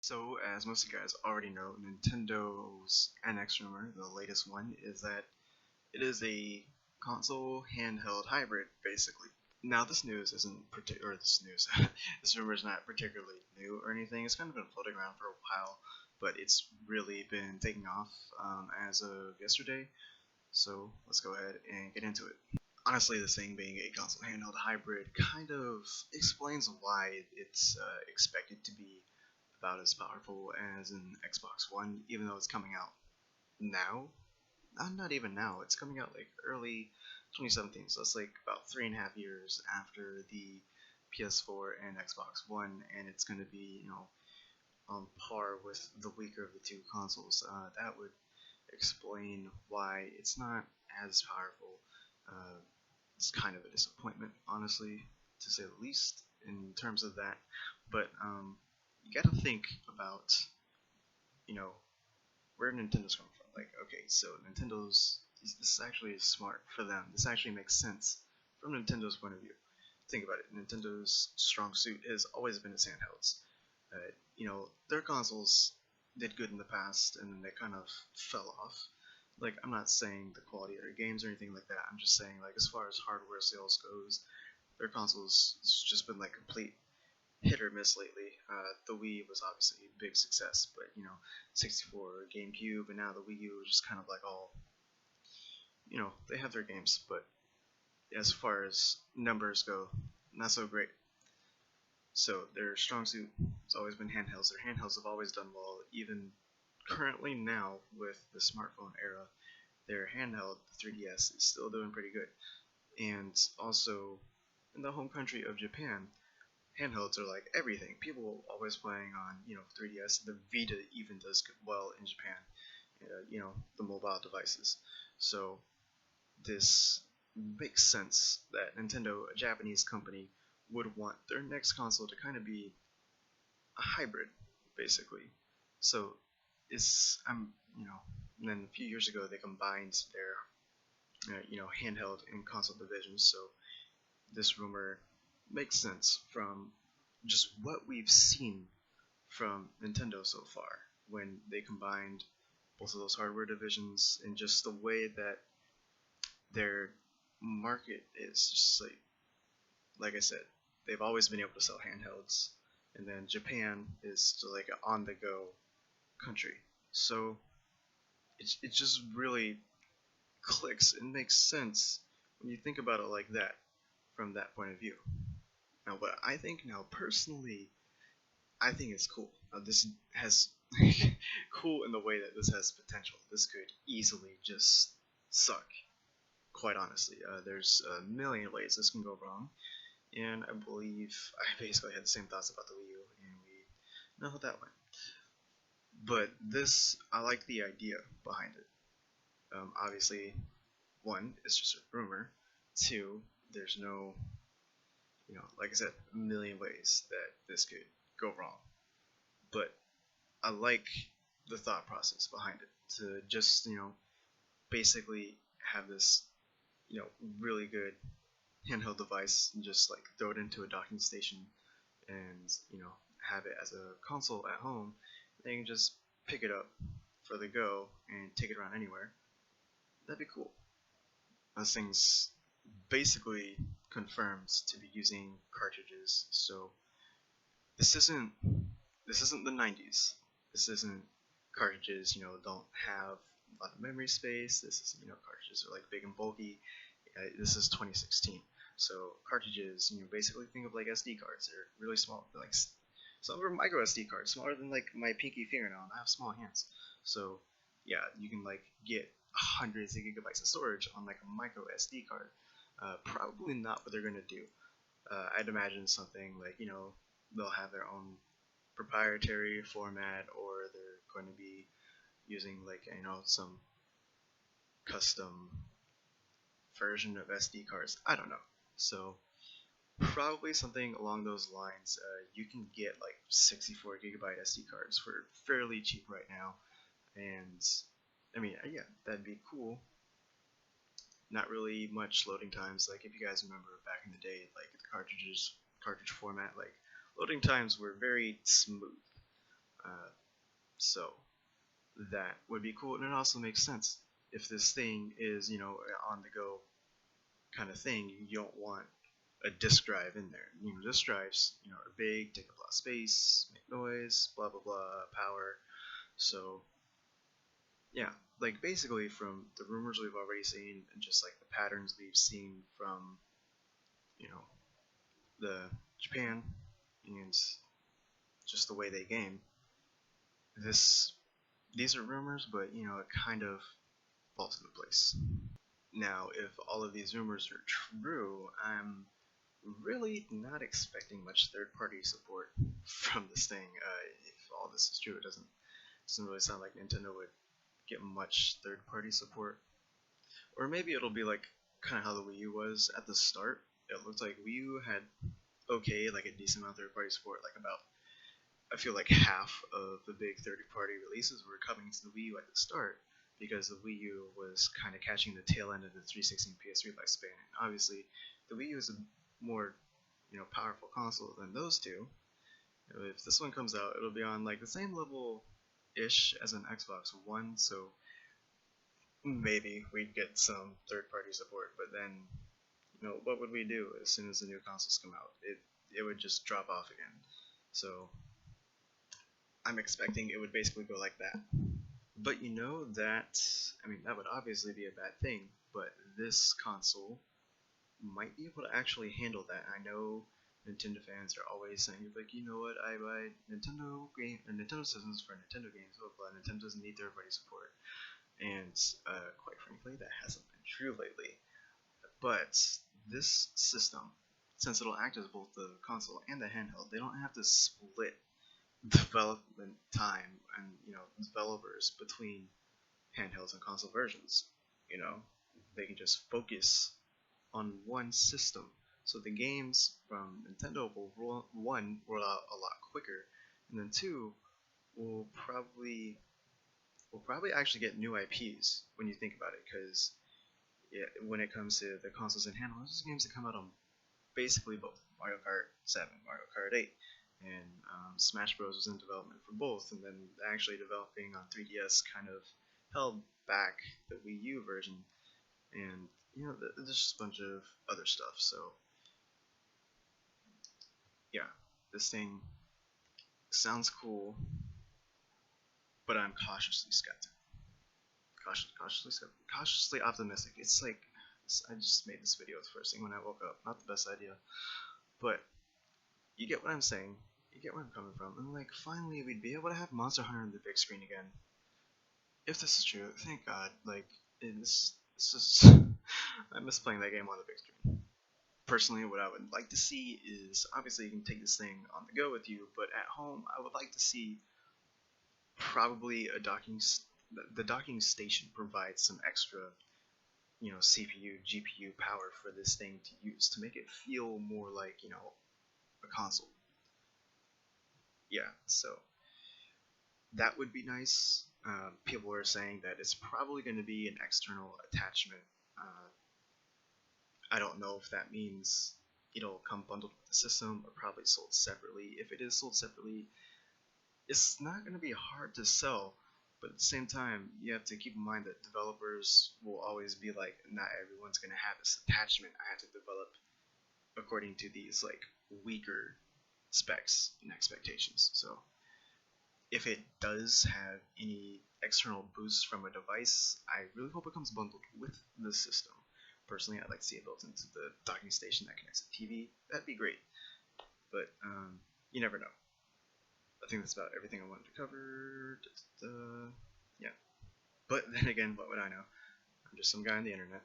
So, as most of you guys already know, Nintendo's NX rumor, the latest one, is that it is a console handheld hybrid, basically. Now, this news isn't or this news, this rumor is not particularly new or anything. It's kind of been floating around for a while, but it's really been taking off as of yesterday. So, let's go ahead and get into it. Honestly, this thing being a console handheld hybrid kind of explains why it's expected to be about as powerful as an Xbox One, even though it's coming out now. Not even now. It's coming out like early 2017, so it's like about 3.5 years after the PS4 and Xbox One, and it's going to be on par with the weaker of the two consoles. That would explain why it's not as powerful. Uh, it's kind of a disappointment, honestly, to say the least, in terms of that. But you gotta think about, you know, where Nintendo's coming from. Like, okay, so this actually is smart for them. This actually makes sense from Nintendo's point of view. Think about it. Nintendo's strong suit has always been its handhelds. Their consoles did good in the past, and then they kind of fell off. Like, I'm not saying the quality of their games or anything like that. I'm just saying, like, as far as hardware sales goes, their consoles has just been like complete hit or miss lately. The Wii was obviously a big success, but 64, GameCube, and now the Wii U is just kind of like all, they have their games, but as far as numbers go, not so great. So their strong suit has always been handhelds. Their handhelds have always done well, even currently now with the smartphone era. Their handheld, the 3DS, is still doing pretty good. And also, in the home country of Japan, handhelds are like everything. People always playing on 3DS. The Vita even does well in Japan. The mobile devices. So this makes sense that Nintendo, a Japanese company, would want their next console to kind of be a hybrid, basically. So it's and then a few years ago they combined their handheld and console divisions. So this rumor makes sense from just what we've seen from Nintendo so far when they combined both of those hardware divisions and just the way that their market is just like I said, they've always been able to sell handhelds, and then Japan is still like an on the go country. So it just really clicks and makes sense when you think about it like that from that point of view. Now, what I think now personally, I think it's cool. This has cool in the way that this has potential. This could easily just suck. Quite honestly, there's a million ways this can go wrong, and I believe I basically had the same thoughts about the Wii U, and we know how that went. But this, I like the idea behind it. Obviously, one, it's just a rumor. Two, there's no, like I said, a million ways that this could go wrong. But I like the thought process behind it to just basically have this really good handheld device and just like throw it into a docking station and have it as a console at home. Then you can just pick it up for the go and take it around anywhere. That'd be cool. This thing's basically confirms to be using cartridges. So this isn't the 90s. This isn't cartridges, don't have a lot of memory space. This is, cartridges are like big and bulky. This is 2016. So cartridges, basically think of like SD cards. They're really small. They're like some are micro SD cards, smaller than like my pinky fingernail. And I have small hands. So yeah, you can like get hundreds of gigabytes of storage on like a micro SD card. Probably not what they're gonna do. I'd imagine something like they'll have their own proprietary format, or they're going to be using like some custom version of SD cards. I don't know. So probably something along those lines. You can get like 64 gigabyte SD cards for fairly cheap right now, and I mean, yeah, that'd be cool. Not really much loading times. Like if you guys remember back in the day, like the cartridge format, like loading times were very smooth. So that would be cool, and it also makes sense if this thing is, on the go kind of thing. You don't want a disk drive in there. Disk drives, are big, take up a lot of space, make noise, blah blah blah, power. So yeah, like basically from the rumors we've already seen and just like the patterns we've seen from you know the Japan and just the way they game, this these are rumors, but it kind of falls into place. Now, if all of these rumors are true, I'm really not expecting much third-party support from this thing. If all this is true, it doesn't really sound like Nintendo would get much third-party support. Or maybe it'll be like kind of how the Wii U was at the start. It looked like Wii U had like a decent amount of third-party support. Like about, I feel like half of the big third-party releases were coming to the Wii U at the start because the Wii U was kind of catching the tail end of the 360 and PS3 lifespan. And obviously, the Wii U is a more powerful console than those two. If this one comes out, it'll be on like the same level ish as an Xbox One, so maybe we'd get some third-party support. But then, what would we do as soon as the new consoles come out? It would just drop off again. So I'm expecting it would basically go like that. But that would obviously be a bad thing. But this console might be able to actually handle that. I know Nintendo fans are always saying, like, you know what, I buy Nintendo systems for Nintendo games, but Nintendo doesn't need third-party support. And quite frankly, that hasn't been true lately. But this system, since it'll act as both the console and the handheld, they don't have to split development time and developers between handhelds and console versions. They can just focus on one system. So the games from Nintendo will roll out a lot quicker, and then two will probably actually get new IPs when you think about it, because when it comes to the consoles and handhelds, those games that come out on basically both Mario Kart 7, Mario Kart 8, and Smash Bros was in development for both, and then actually developing on 3DS kind of held back the Wii U version, and there's just a bunch of other stuff. So yeah, this thing sounds cool, but I'm cautiously skeptical. Cautiously optimistic. It's like I just made this video the first thing when I woke up. Not the best idea, but you get what I'm saying. You get where I'm coming from. And like, finally, we'd be able to have Monster Hunter on the big screen again. If this is true, thank God. Like, this is I miss playing that game on the big screen. Personally, what I would like to see is, obviously you can take this thing on the go with you, but at home I would like to see probably the docking station provides some extra CPU, GPU power for this thing to use to make it feel more like a console. Yeah, so that would be nice. People are saying that it's probably going to be an external attachment. I don't know if that means it'll come bundled with the system or probably sold separately. If it is sold separately, it's not going to be hard to sell, but at the same time, you have to keep in mind that developers will always be like, not everyone's going to have this attachment. I have to develop according to these like weaker specs and expectations. So if it does have any external boosts from a device, I really hope it comes bundled with the system. Personally, I'd like to see it built into the docking station that connects to TV. That'd be great, but you never know. I think that's about everything I wanted to cover. Yeah. But then again, what would I know? I'm just some guy on the internet.